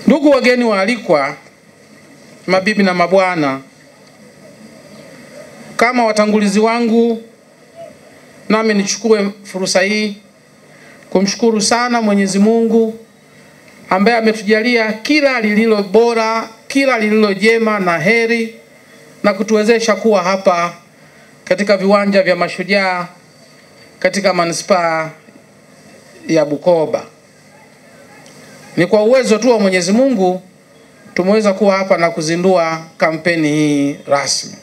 Ndugu wageni waalikwa, mabibi na mabwana, kama watangulizi wangu, nami nichukue fursa hii kumshukuru sana Mwenyezi Mungu ambaye ametujalia kila lililo bora, kila lililo jema na heri, na kutuwezesha kuwa hapa katika viwanja vya Mashujaa katika manispaa ya Bukoba. Ni kwa uwezo tu wa Mwenyezi Mungu tumeweza kuwa hapa na kuzindua kampeni hii rasmi.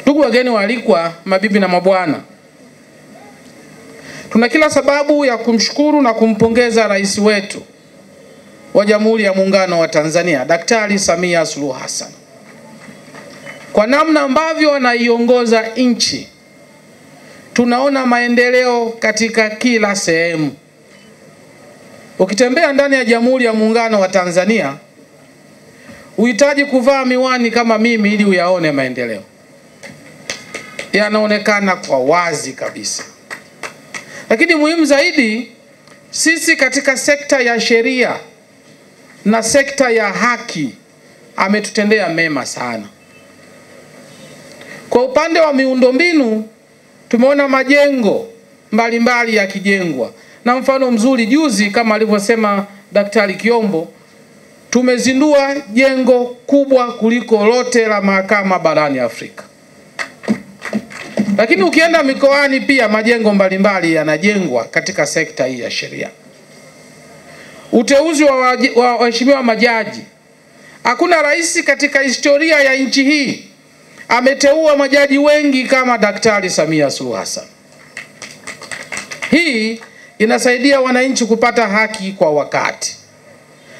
Ndugu wageni waalikwa, mabibi na mabwana, tuna kila sababu ya kumshukuru na kumpongeza rais wetu wa Jamhuri ya Muungano wa Tanzania, Daktari Samia Suluhu Hassan, kwa namna ambavyo anaiongoza nchi. Tunaona maendeleo katika kila sehemu. Ukitembea ndani ya Jamhuri ya Muungano wa Tanzania, uhitaji kuvaa miwani kama mimi ili uyaone maendeleo. Yanaonekana kwa wazi kabisa. Lakini muhimu zaidi, sisi katika sekta ya sheria na sekta ya haki ametutendea mema sana. Kwa upande wa miundombinu, tumeona majengo mbalimbali yakijengwa. Na mfano mzuri juzi, kama alivyosema Daktari Kiombo, tumezindua jengo kubwa kuliko lote la mahakama barani Afrika. Lakini ukienda mikoani pia majengo mbalimbali yanajengwa katika sekta hii ya sheria. Uteuzi wa waheshimiwa majaji. Hakuna rais katika historia ya nchi hii ameteua majaji wengi kama Daktari Samia Suluhu Hassan. Hii inasaidia wananchi kupata haki kwa wakati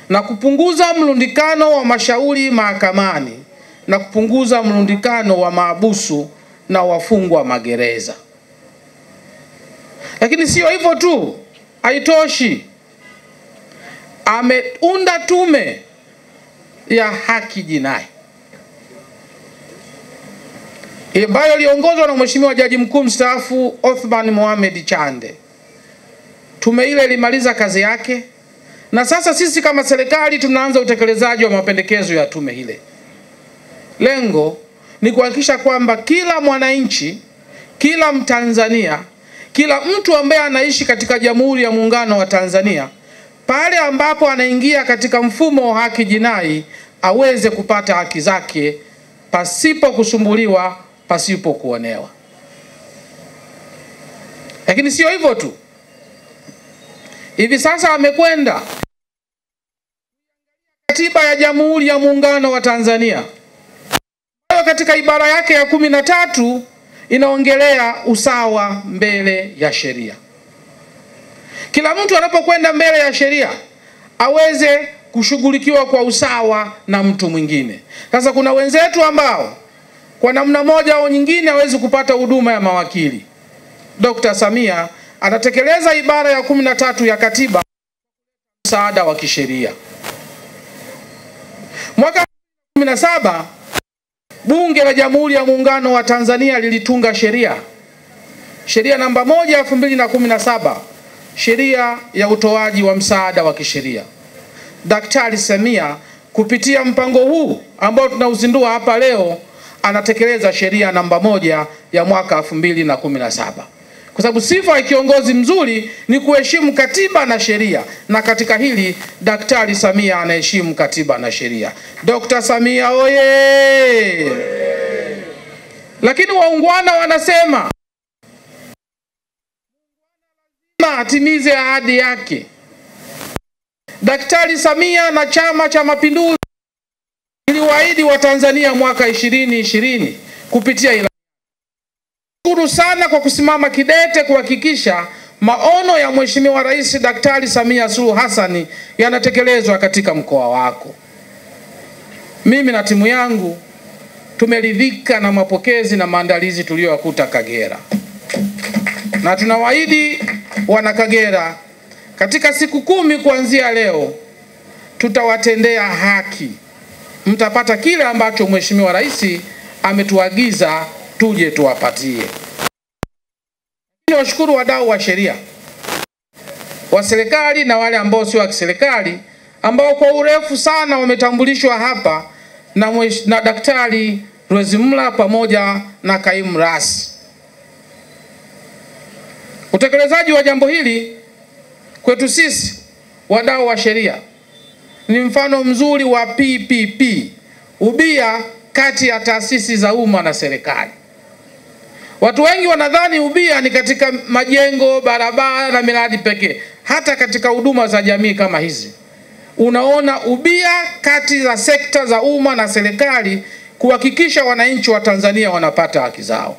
na kupunguza mlundikano wa mashauri mahakamani na kupunguza mlundikano wa mahabusu na wafungwa magereza. Lakini sio hivyo tu, haitoshi. Ameunda tume ya haki jinai ambayo iliongozwa na Mheshimiwa Jaji Mkuu mstaafu Othman Mohamed Chande. Tume ile ilimaliza kazi yake, na sasa sisi kama serikali tunaanza utekelezaji wa mapendekezo ya tume ile. Lengo ni kuhakikisha kwamba kila mwananchi, kila Mtanzania, kila mtu ambaye anaishi katika Jamhuri ya Muungano wa Tanzania, pale ambapo anaingia katika mfumo wa haki jinai, aweze kupata haki zake pasipo kusumbuliwa, pasipo kuonewa. Lakini sio hivyo tu. Hivi sasa amekwenda Katiba ya Jamhuri ya Muungano wa Tanzania. Katika ibara yake ya 13 inaongelea usawa mbele ya sheria. Kila mtu anapokwenda mbele ya sheria aweze kushughulikiwa kwa usawa na mtu mwingine. Sasa kuna wenzetu ambao kwa namna moja au nyingine hawezi kupata huduma ya mawakili. Dr. Samia anatekeleza ibara ya 13 ya katiba, msaada wa kisheria. Mwaka 2017 Bunge la Jamhuri ya Muungano wa Tanzania lilitunga sheria namba 1 ya 2017, sheria ya utoaji wa msaada wa kisheria. Daktari Samia kupitia mpango huu ambao tunauzindua hapa leo anatekeleza sheria namba 1 ya mwaka 2017. Kwa sababu sifa ya kiongozi mzuri ni kuheshimu katiba na sheria, na katika hili Daktari Samia anaheshimu katiba na sheria. Dr. Samia oye! Lakini waungwana wanasema atimize ahadi yake. Daktari Samia na Chama cha Mapinduzi iliwaahidi wa Tanzania mwaka 2020 kupitia ilani. Shukuru sana kwa kusimama kidete kuhakikisha maono ya Mheshimiwa Rais Daktari Samia Suluhu Hassan yanatekelezwa katika mkoa wako. Mimi na timu yangu tumeridhika na mapokezi na maandalizi tuliyoyakuta Kagera. Na tunawaahidi wana Kagera, katika siku 10 kuanzia leo tutawatendea haki. Mtapata kile ambacho Mheshimiwa Rais ametuagiza tuje tuwapatie. Niwashukuru wadau wa sheria wa serikali na wale ambao sio wa kiserikali, ambao kwa urefu sana wametambulishwa hapa na Daktari Rwezimula pamoja na Kaimu Rasi. Utekelezaji wa jambo hili kwetu sisi wadau wa sheria ni mfano mzuri wa PPP, ubia kati ya taasisi za umma na serikali. Watu wengi wanadhani ubia ni katika majengo, barabara na miradi pekee. Hata katika huduma za jamii kama hizi unaona ubia kati za sekta za umma na serikali kuhakikisha wananchi wa Tanzania wanapata haki zao.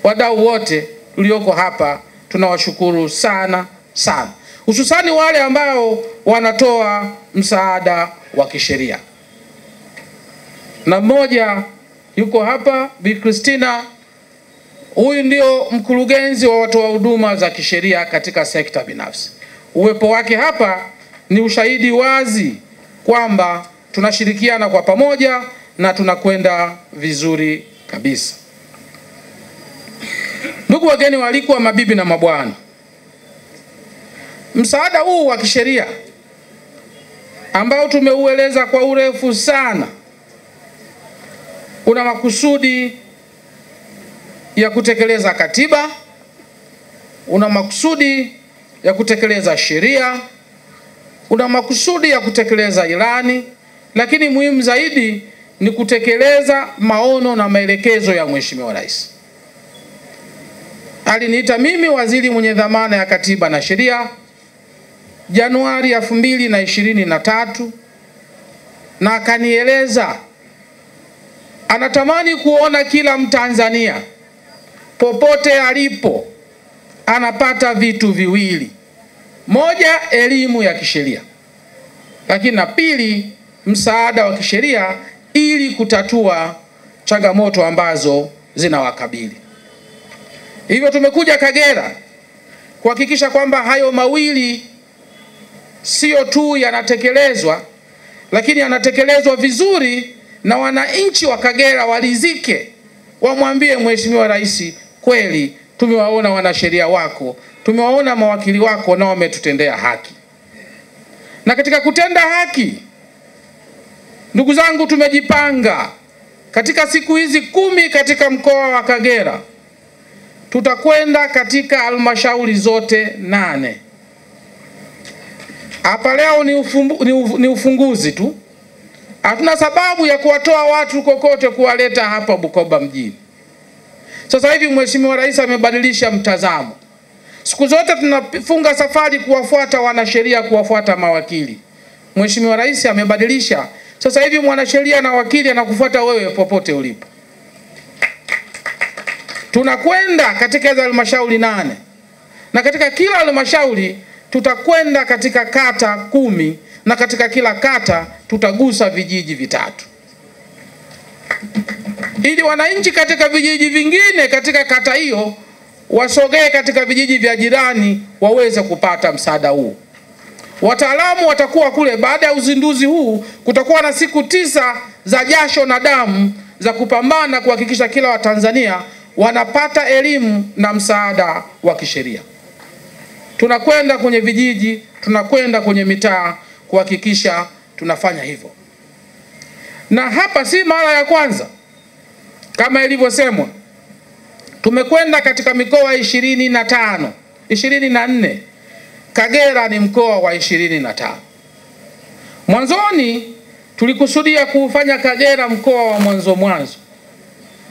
Wadau wote tulioko hapa tunawashukuru sana sana, hususani wale ambao wanatoa msaada wa kisheria. Na mmoja yuko hapa, Bi Christina. Huyu ndio mkurugenzi wa watoa huduma za kisheria katika sekta binafsi. Uwepo wake hapa ni ushahidi wazi kwamba tunashirikiana kwa pamoja na tunakwenda vizuri kabisa. Ndugu wageni waalikwa, mabibi na mabwana, msaada huu wa kisheria ambao tumeueleza kwa urefu sana una makusudi ya kutekeleza katiba, una makusudi ya kutekeleza sheria, una makusudi ya kutekeleza ilani, lakini muhimu zaidi ni kutekeleza maono na maelekezo ya Mheshimiwa Rais. Aliniita mimi waziri mwenye dhamana ya katiba na sheria Januari 2023 na akanieleza anatamani kuona kila Mtanzania popote alipo anapata vitu viwili: moja, elimu ya kisheria, lakini na pili, msaada wa kisheria ili kutatua changamoto ambazo zinawakabili. Hivyo tumekuja Kagera kuhakikisha kwamba hayo mawili sio tu yanatekelezwa, lakini yanatekelezwa vizuri na wananchi wa Kagera waridhike, wamwambie Mheshimiwa Rais, kweli tumewaona wanasheria wako, tumewaona mawakili wako na wametutendea haki. Na katika kutenda haki, ndugu zangu, tumejipanga katika siku hizi 10 katika mkoa wa Kagera tutakwenda katika halmashauri zote 8. Hapa leo ni ufunguzi tu. Hatuna sababu ya kuwatoa watu kokote kuwaleta hapa Bukoba mjini. Sasa hivi Mheshimiwa Rais amebadilisha mtazamo. Siku zote tunafunga safari kuwafuata wanasheria, kuwafuata mawakili. Mheshimiwa Rais amebadilisha. Sasa hivi mwanasheria na wakili anakufuata wewe popote ulipo. Tunakwenda katika hizo halmashauri 8. Na katika kila halmashauri tutakwenda katika kata 10, na katika kila kata tutagusa vijiji 3. Ili wananchi katika vijiji vingine katika kata hiyo wasogee katika vijiji vya jirani waweze kupata msaada huu. Wataalamu watakuwa kule. Baada ya uzinduzi huu kutakuwa na siku 9 za jasho na damu za kupambana kuhakikisha kila Watanzania wanapata elimu na msaada wa kisheria. Tunakwenda kwenye vijiji, tunakwenda kwenye mitaa kuhakikisha tunafanya hivyo. Na hapa si mara ya kwanza. Kama ilivyosemwa, tumekwenda katika mikoa 24. Kagera ni mkoa wa 25. Mwanzoni tulikusudia kufanya Kagera mkoa wa mwanzo,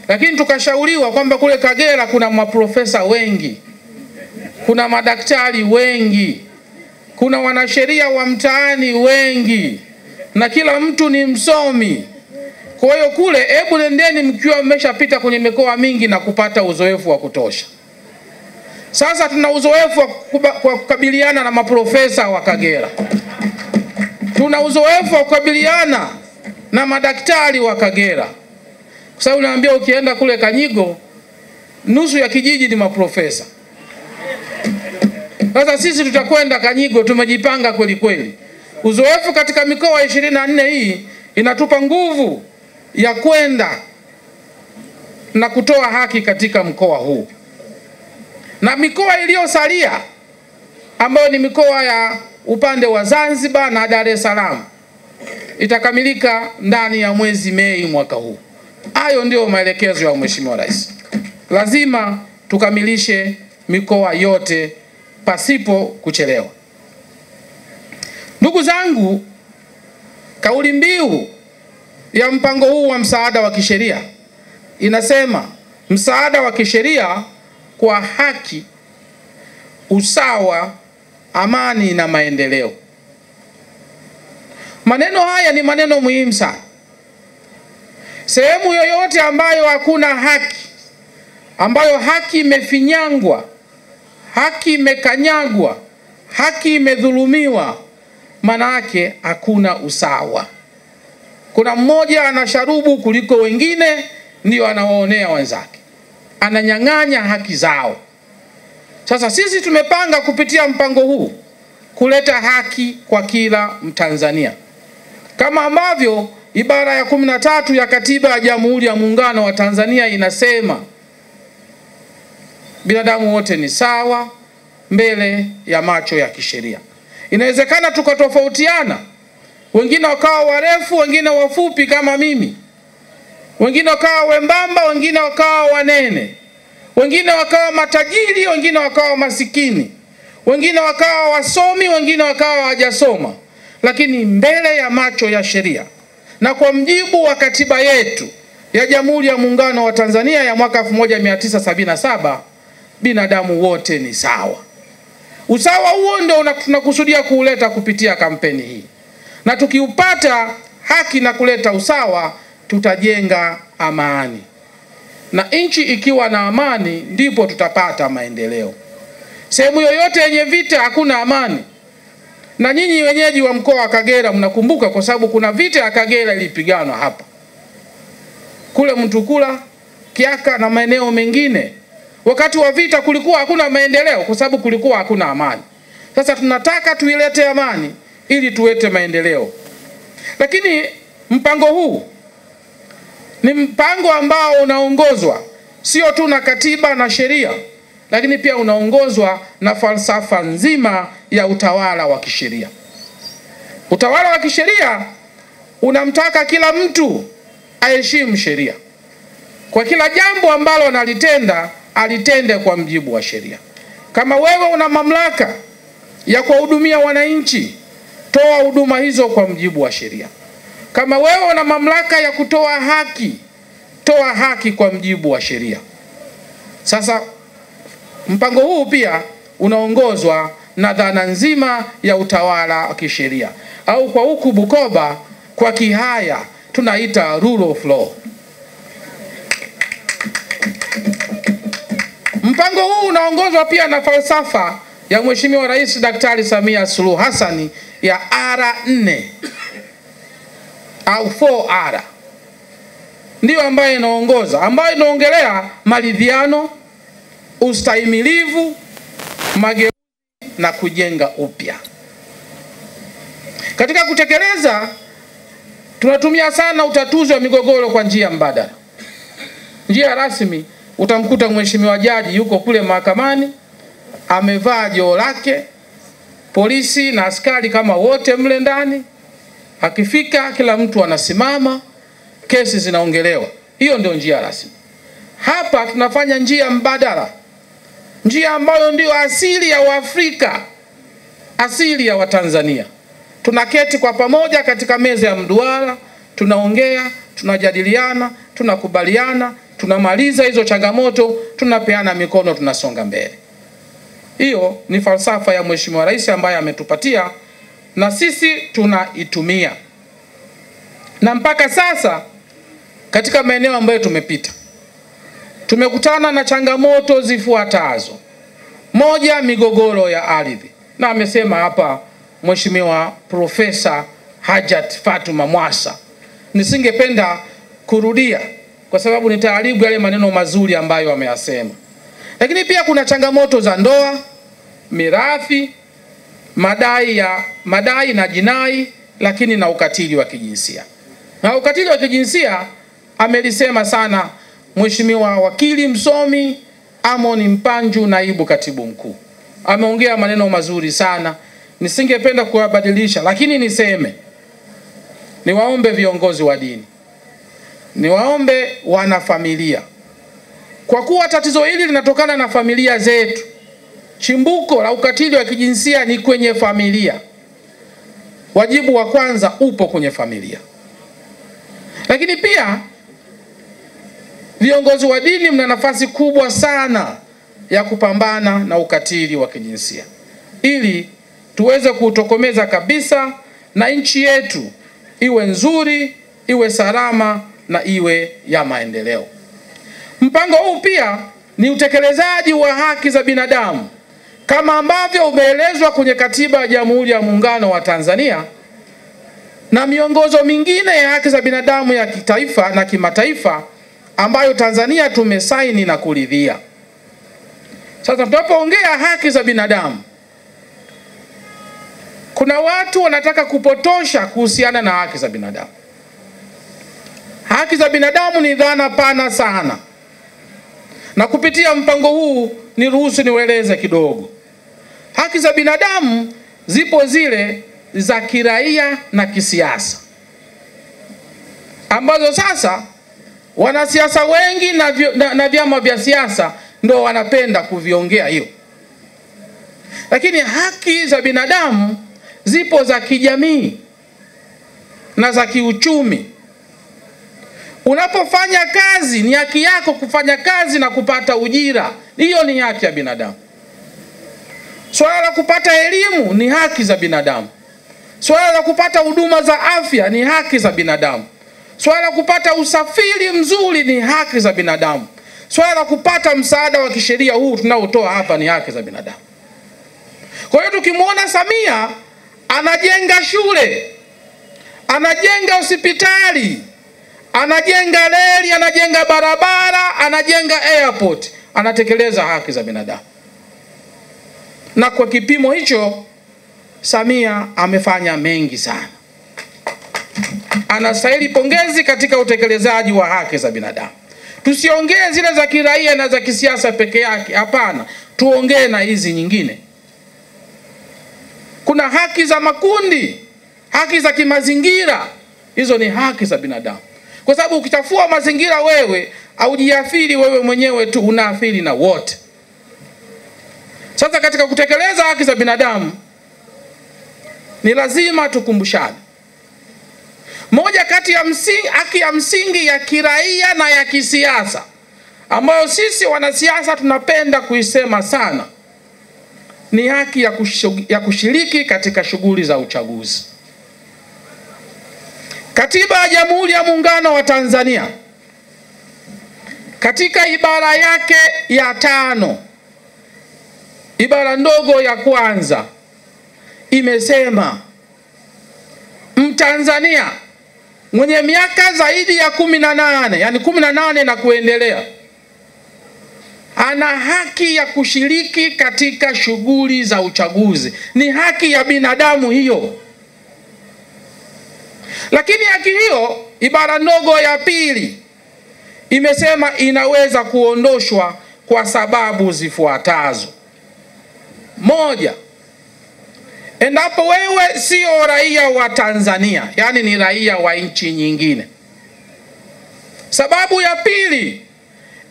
lakini tukashauriwa kwamba kule Kagera kuna maprofesa wengi, kuna madaktari wengi, kuna wanasheria wa mtaani wengi, na kila mtu ni msomi. Kwa hiyo kule, hebu nendeni mkiwa mmeshapita kwenye mikoa mingi na kupata uzoefu wa kutosha. Sasa tuna uzoefu wa kukabiliana na maprofesa wa Kagera. Tuna uzoefu wa kukabiliana na madaktari wa Kagera. Kwa sababu naambia ukienda kule Kanyigo, nusu ya kijiji ni maprofesa. Sasa sisi tutakwenda Kanyigo, tumejipanga kweli kweli. Uzoefu katika mikoa 24 hii inatupa nguvu ya kwenda na kutoa haki katika mkoa huu. Na mikoa iliyosalia ambayo ni mikoa ya upande wa Zanzibar na Dar es Salaam itakamilika ndani ya mwezi Mei mwaka huu. Hayo ndio maelekezo ya Mheshimiwa Rais. Lazima tukamilishe mikoa yote pasipo kuchelewa. Ndugu zangu, kauli mbiu ya mpango huu wa msaada wa kisheria inasema msaada wa kisheria kwa haki, usawa, amani na maendeleo. Maneno haya ni maneno muhimu sana. Sehemu yoyote ambayo hakuna haki, ambayo haki imefinyangwa, haki imekanyagwa, haki imedhulumiwa, maana yake hakuna usawa. Kuna mmoja anasharubu kuliko wengine, ndio anawaonea wenzake, ananyang'anya haki zao. Sasa sisi tumepanga kupitia mpango huu kuleta haki kwa kila Mtanzania, kama ambavyo ibara ya 13 ya Katiba ya Jamhuri ya Muungano wa Tanzania inasema binadamu wote ni sawa mbele ya macho ya kisheria. Inawezekana tukatofautiana, wengine wakawa warefu, wengine wafupi kama mimi, wengine wakawa wembamba, wengine wakawa wanene, wengine wakawa matajiri, wengine wakawa masikini, wengine wakawa wasomi, wengine wakawa hawajasoma, lakini mbele ya macho ya sheria na kwa mjibu wa katiba yetu ya Jamhuri ya Muungano wa Tanzania ya mwaka 1977, binadamu wote ni sawa. Usawa huo ndio tunakusudia kuuleta kupitia kampeni hii. Na tukiupata haki na kuleta usawa, tutajenga amani. Na nchi ikiwa na amani ndipo tutapata maendeleo. Sehemu yoyote yenye vita hakuna amani. Na nyinyi wenyeji wa mkoa wa Kagera mnakumbuka, kwa sababu kuna vita ya Kagera ilipiganwa hapa, kule Mtukula, Kiaka na maeneo mengine. Wakati wa vita kulikuwa hakuna maendeleo kwa sababu kulikuwa hakuna amani. Sasa tunataka tuilete amani ili tuwete maendeleo. Lakini mpango huu ni mpango ambao unaongozwa sio tu na katiba na sheria, lakini pia unaongozwa na falsafa nzima ya utawala wa kisheria. Utawala wa kisheria unamtaka kila mtu aheshimu sheria. Kwa kila jambo ambalo analitenda, alitende kwa mjibu wa sheria. Kama wewe una mamlaka ya kuwahudumia wananchi, toa huduma hizo kwa mjibu wa sheria. Kama wewe una mamlaka ya kutoa haki, toa haki kwa mjibu wa sheria. Sasa mpango huu pia unaongozwa na dhana nzima ya utawala wa kisheria, au kwa huku Bukoba kwa Kihaya tunaita rule of law. Mpango huu unaongozwa pia na falsafa ya Mheshimiwa Rais Daktari Samia Suluhu Hassan ya R4 au 4R. Ndio ambayo inaongoza, ambayo inaongelea maridhiano, ustahimilivu, mageuzi na kujenga upya. Katika kutekeleza, tunatumia sana utatuzi wa migogoro kwa njia mbadala. Njia rasmi utamkuta mheshimiwa jaji yuko kule mahakamani, amevaa joho lake, polisi na askari kama wote mle ndani. Akifika kila mtu anasimama, kesi zinaongelewa. Hiyo ndio njia rasmi. Hapa tunafanya njia mbadala, njia ambayo ndio asili ya Waafrika, asili ya Watanzania. Tunaketi kwa pamoja katika meza ya mduara, tunaongea, tunajadiliana, tunakubaliana, tunamaliza hizo changamoto, tunapeana mikono, tunasonga mbele. Hiyo ni falsafa ya Mheshimiwa Rais ambaye ametupatia na sisi tunaitumia. Na mpaka sasa katika maeneo ambayo tumepita, tumekutana na changamoto zifuatazo. Moja, migogoro ya ardhi. Na amesema hapa Mheshimiwa Profesa Hajat Fatuma Mwasa. Nisingependa kurudia kwa sababu nitaharibu yale maneno mazuri ambayo ameyasema. Lakini pia kuna changamoto za ndoa, mirathi, madai na jinai, lakini na ukatili wa kijinsia. Na ukatili wa kijinsia amelisema sana Mheshimiwa wakili msomi Amon Mpanju, naibu katibu mkuu. ameongea maneno mazuri sana, nisingependa kuyabadilisha, lakini niseme, niwaombe viongozi wa dini, niwaombe wanafamilia, kwa kuwa tatizo hili linatokana na familia zetu. Chimbuko la ukatili wa kijinsia ni kwenye familia. Wajibu wa kwanza upo kwenye familia. Lakini pia viongozi wa dini mna nafasi kubwa sana ya kupambana na ukatili wa kijinsia, ili tuweze kuutokomeza kabisa na nchi yetu iwe nzuri, iwe salama na iwe ya maendeleo. Mpango huu pia ni utekelezaji wa haki za binadamu kama ambavyo umeelezwa kwenye Katiba ya Jamhuri ya Muungano wa Tanzania na miongozo mingine ya haki za binadamu ya kitaifa na kimataifa ambayo Tanzania tumesaini na kuridhia. Sasa tunapoongea haki za binadamu, kuna watu wanataka kupotosha kuhusiana na haki za binadamu. Haki za binadamu ni dhana pana sana, na kupitia mpango huu niruhusu niweleze kidogo. Haki za binadamu zipo zile za kiraia na kisiasa, ambazo sasa wanasiasa wengi na vyama vya siasa ndio wanapenda kuviongea hiyo. Lakini haki za binadamu zipo za kijamii na za kiuchumi. Unapofanya kazi, ni haki yako kufanya kazi na kupata ujira. Hiyo ni haki ya binadamu. Swala la kupata elimu ni haki za binadamu. Swala la kupata huduma za afya ni haki za binadamu. Swala la kupata usafiri mzuri ni haki za binadamu. Swala la kupata msaada wa kisheria huu tunaotoa hapa ni haki za binadamu. Kwa hiyo tukimwona Samia anajenga shule, anajenga hospitali, anajenga reli, anajenga barabara, anajenga airport, anatekeleza haki za binadamu. Na kwa kipimo hicho Samia amefanya mengi sana. Anastahili pongezi katika utekelezaji wa haki za binadamu. Tusiongee zile za kiraia na za kisiasa peke yake, hapana, tuongee na hizi nyingine. Kuna haki za makundi, haki za kimazingira, hizo ni haki za binadamu. Kwa sababu ukichafua mazingira wewe, haujiathiri wewe mwenyewe tu, unaathiri na wote. Sasa katika kutekeleza haki za binadamu ni lazima tukumbushane. Moja kati ya haki ya msingi ya kiraia na ya kisiasa ambayo sisi wanasiasa tunapenda kuisema sana ni haki ya kushiriki katika shughuli za uchaguzi. Katiba ya Jamhuri ya Muungano wa Tanzania katika ibara yake ya 5, ibara ndogo ya kwanza, imesema Mtanzania mwenye miaka zaidi ya 18, yani 18 na kuendelea, ana haki ya kushiriki katika shughuli za uchaguzi. Ni haki ya binadamu hiyo. Lakini haki hiyo, ibara ndogo ya 2 imesema inaweza kuondoshwa kwa sababu zifuatazo. 1, endapo wewe sio raia wa Tanzania, yani ni raia wa nchi nyingine. Sababu ya 2,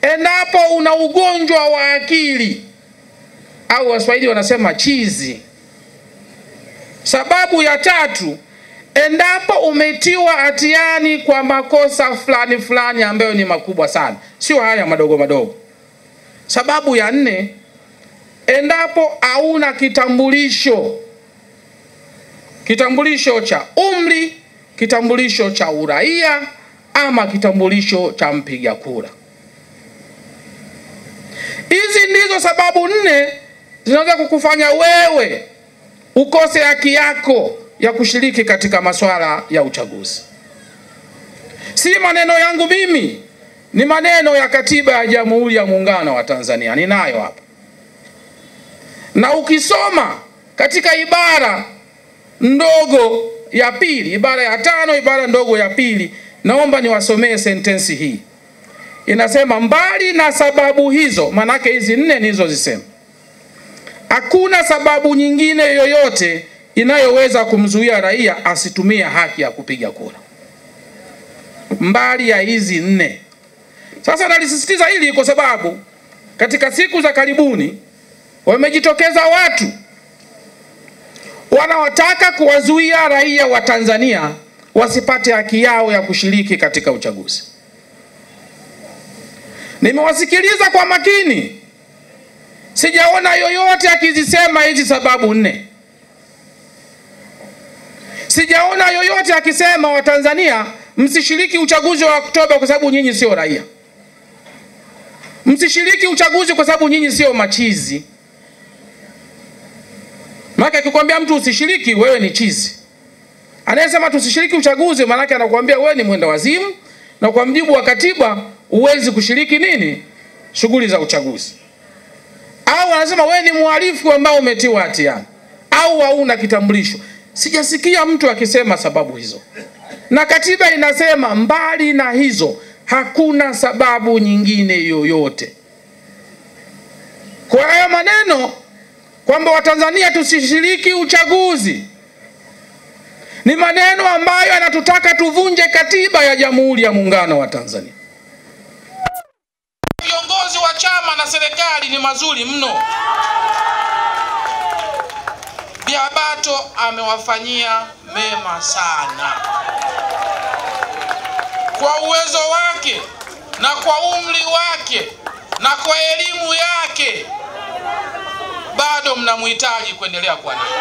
endapo una ugonjwa wa akili au Waswahili wanasema chizi. Sababu ya 3, endapo umetiwa hatiani kwa makosa fulani ambayo ni makubwa sana, sio haya madogo madogo. Sababu ya 4, endapo hauna kitambulisho cha umri, kitambulisho cha uraia ama kitambulisho cha mpiga kura. Hizi ndizo sababu 4 zinaweza kukufanya wewe ukose haki yako ya kushiriki katika masuala ya uchaguzi. Si maneno yangu mimi, ni maneno ya Katiba ya Jamhuri ya Muungano wa Tanzania, ninayo hapa. Na ukisoma katika ibara ndogo ya 2, ibara ya 5, ibara ndogo ya 2, naomba niwasomee sentensi hii. Inasema mbali na sababu hizo, manake hizi 4 nilizozisema, Hakuna sababu nyingine yoyote inayoweza kumzuia raia asitumie haki ya kupiga kura mbali ya hizi 4. Sasa nalisisitiza hili kwa sababu katika siku za karibuni wamejitokeza watu wanaotaka kuwazuia raia wa Tanzania wasipate haki yao ya kushiriki katika uchaguzi. Nimewasikiliza kwa makini, sijaona yoyote akizisema hizi sababu 4. Sijaona yoyote akisema Watanzania msishiriki uchaguzi wa Oktoba kwa sababu nyinyi sio raia. Msishiriki uchaguzi kwa sababu nyinyi sio machizi. Maana akikwambia mtu usishiriki, wewe ni chizi. Anayesema tusishiriki uchaguzi maana yake anakuambia wewe ni mwenda wazimu, na kwa mujibu wa katiba huwezi kushiriki nini? Shughuli za uchaguzi. Au anasema wewe ni mhalifu ambao umetiwa hatiani au hauna kitambulisho. Sijasikia mtu akisema sababu hizo. Na katiba inasema mbali na hizo hakuna sababu nyingine yoyote. Kwa hayo maneno kwamba Watanzania tusishiriki uchaguzi ni maneno ambayo yanatutaka tuvunje katiba ya Jamhuri ya Muungano wa Tanzania. Viongozi wa chama na serikali ni mazuri mno. Biabato amewafanyia mema sana. Kwa uwezo wake na kwa umri wake na kwa elimu yake bado mnamhitaji kuendelea kuwa naye.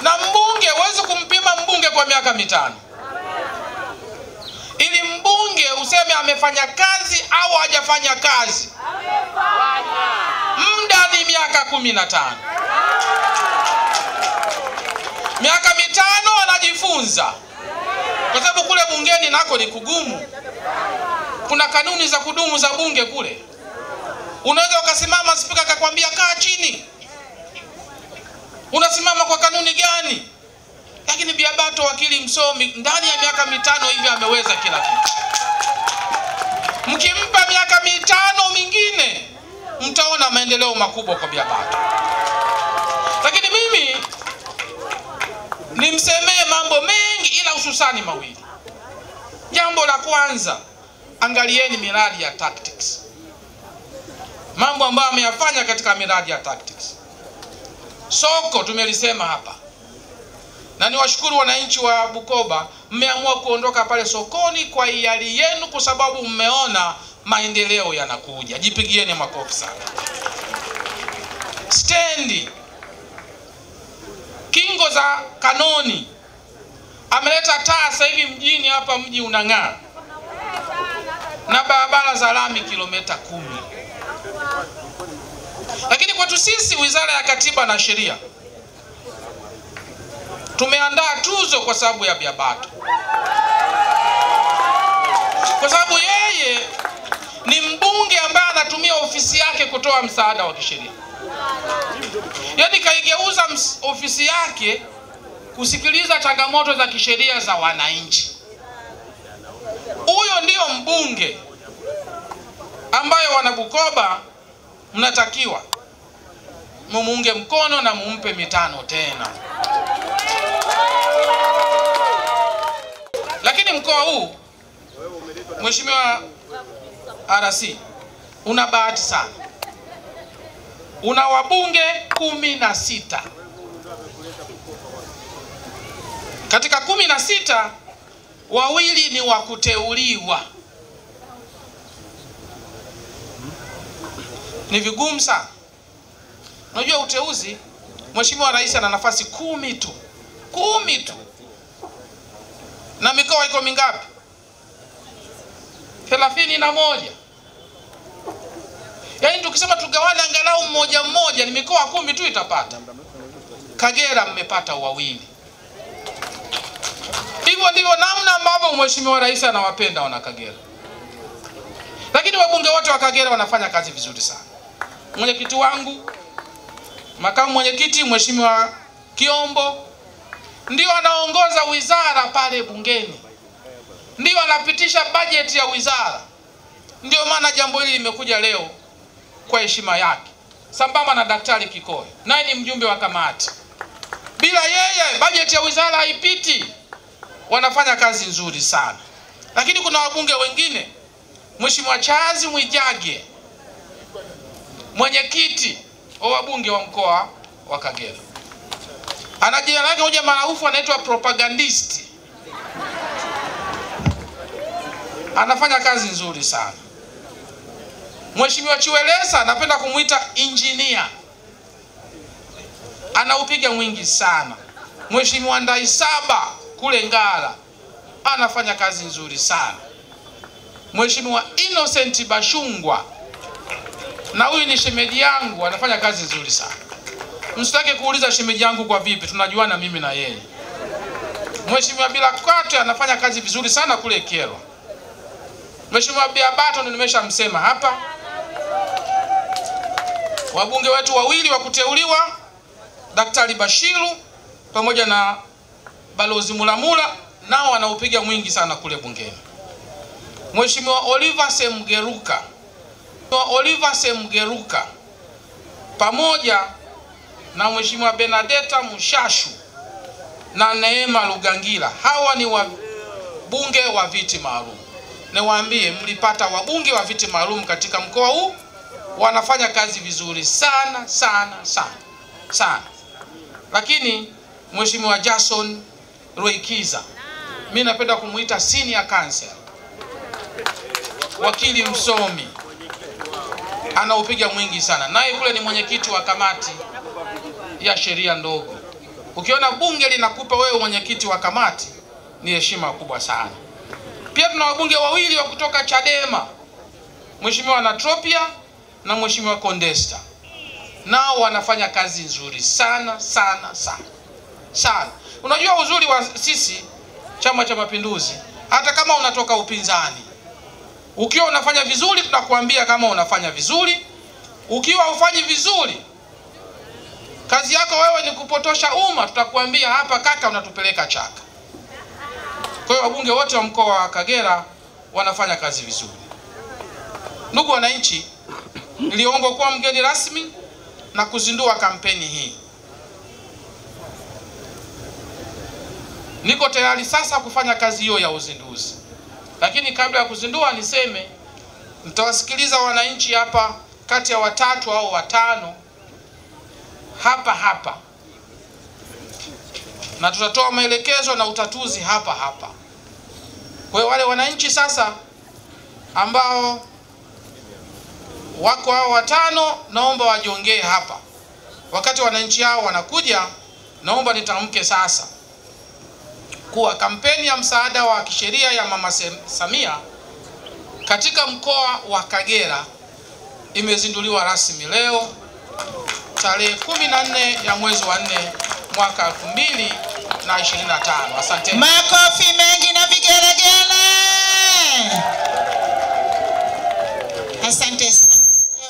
Na mbunge huwezi kumpima mbunge kwa miaka 5. Ili mbunge useme amefanya kazi au hajafanya kazi, muda ni miaka 15. Miaka 5 anajifunza. Kwa sababu kule bungeni nako ni kugumu. Kuna kanuni za kudumu za bunge kule. Unaweza ukasimama spika akakwambia kaa chini. Unasimama kwa kanuni gani? Lakini Biabato wakili msomi ndani ya miaka 5 hivi ameweza kila kitu. Mkimpa miaka 5 mingine mtaona maendeleo makubwa kwa Biabato. Lakini mimi nimsemee mambo mengi ila hususani mawili. Jambo la kwanza, angalieni miradi ya tactics. Mambo ambayo ameyafanya katika miradi ya tactics. Soko tumelisema hapa. Na niwashukuru wananchi wa Bukoba, mmeamua kuondoka pale sokoni kwa hiari yenu kwa sababu mmeona maendeleo yanakuja. Jipigieni makofi sana. Stendi kingo za Kanoni ameleta taa sasa hivi mjini hapa, mji unang'aa. Na barabara za lami kilomita 10. Lakini kwetu sisi Wizara ya Katiba na Sheria tumeandaa tuzo kwa sababu ya Biabato. Kwa sababu yeye ni mbunge ambaye anatumia ofisi yake kutoa msaada wa kisheria. Yaani kaigeuza ofisi yake kusikiliza changamoto za kisheria za wananchi. Huyo ndio mbunge ambayo wana Bukoba mnatakiwa mumunge mkono na mumpe 5 tena. Lakini mkoa huu Mheshimiwa RC una bahati sana. Una wabunge 16. Katika 16 wawili ni wa kuteuliwa. Ni vigumu sana. Unajua uteuzi, Mheshimiwa Rais ana nafasi 10 tu. 10 tu. Na mikoa iko mingapi? 31. Yaani tukisema tugawane angalau mmoja mmoja ni mikoa 10 tu itapata. Kagera mmepata wawili. Hivyo ndivyo namna ambavyo Mheshimiwa Rais anawapenda wana Kagera. Lakini wabunge wote wa Kagera wanafanya kazi vizuri sana. Mwenyekiti wangu, makamu mwenyekiti Mheshimiwa Kiombo ndio anaongoza wizara pale bungeni. Ndio anapitisha bajeti ya wizara. Ndio maana jambo hili limekuja leo kwa heshima yake, sambamba na Daktari Kikoe, naye ni mjumbe wa kamati. Bila yeye bajeti ya wizara haipiti. Wanafanya kazi nzuri sana. Lakini kuna wabunge wengine, Mheshimiwa Charles Mwijage, mwenyekiti wa wabunge wa mkoa wa Kagera, ana jina lake moja maarufu, anaitwa propagandist. Anafanya kazi nzuri sana. Mheshimiwa Chiwelesa, napenda kumuita engineer, anaupiga mwingi sana. Mheshimiwa Ndaisaba kule Ngara anafanya kazi nzuri sana. Mheshimiwa Innocent Bashungwa, na huyu ni shemeji yangu, anafanya kazi nzuri sana. Msitake kuuliza shemeji yangu kwa vipi, tunajuana mimi na yeye. Mheshimiwa Bilakate anafanya kazi vizuri sana kule Kyerwa. Mheshimiwa Biabato nimeshamsema hapa. Wabunge wetu wawili wa kuteuliwa, Daktari Bashiru pamoja na Balozi Mulamula, nao wanaupiga mwingi sana kule bungeni. Mheshimiwa Oliver Semgeruka pamoja na Mheshimiwa Benedetta Mushashu na Neema Lugangira, hawa ni wabunge wa viti maalum. Niwaambie, mlipata wabunge wa viti maalum katika mkoa huu, wanafanya kazi vizuri sana sana sana sana. Lakini Mheshimiwa Jason Roikiza, mimi napenda kumuita senior counsel, wakili msomi, anaupiga mwingi sana. Naye kule ni mwenyekiti wa kamati ya sheria ndogo. Ukiona bunge linakupa wewe mwenyekiti wa kamati, ni heshima kubwa sana. Pia tuna wabunge wawili wa kutoka Chadema, Mheshimiwa Natropia na Mheshimiwa Condesta. Nao wanafanya kazi nzuri sana sana sana sana. Unajua uzuri wa sisi Chama cha Mapinduzi, hata kama unatoka upinzani, ukiwa unafanya vizuri tunakuambia kama unafanya vizuri. Ukiwa hufanyi vizuri, kazi yako wewe ni kupotosha umma, tutakuambia hapa kaka, unatupeleka chaka. Kwa hiyo wabunge wote wa mkoa wa Kagera wanafanya kazi vizuri. Ndugu wananchi, niliomba kuwa mgeni rasmi na kuzindua kampeni hii. Niko tayari sasa kufanya kazi hiyo ya uzinduzi. Lakini kabla ya kuzindua niseme, mtawasikiliza wananchi hapa kati ya 3 au 5 hapa. Na tutatoa maelekezo na utatuzi hapa. Kwa hiyo wale wananchi sasa ambao wako hao 5, naomba wajiongee hapa. Wakati wananchi hao wanakuja, naomba nitamke sasa kuwa kampeni ya msaada wa kisheria ya Mama Samia katika mkoa wa Kagera imezinduliwa rasmi leo tarehe 14 ya mwezi wa 4 mwaka 2025. Asante. Makofi.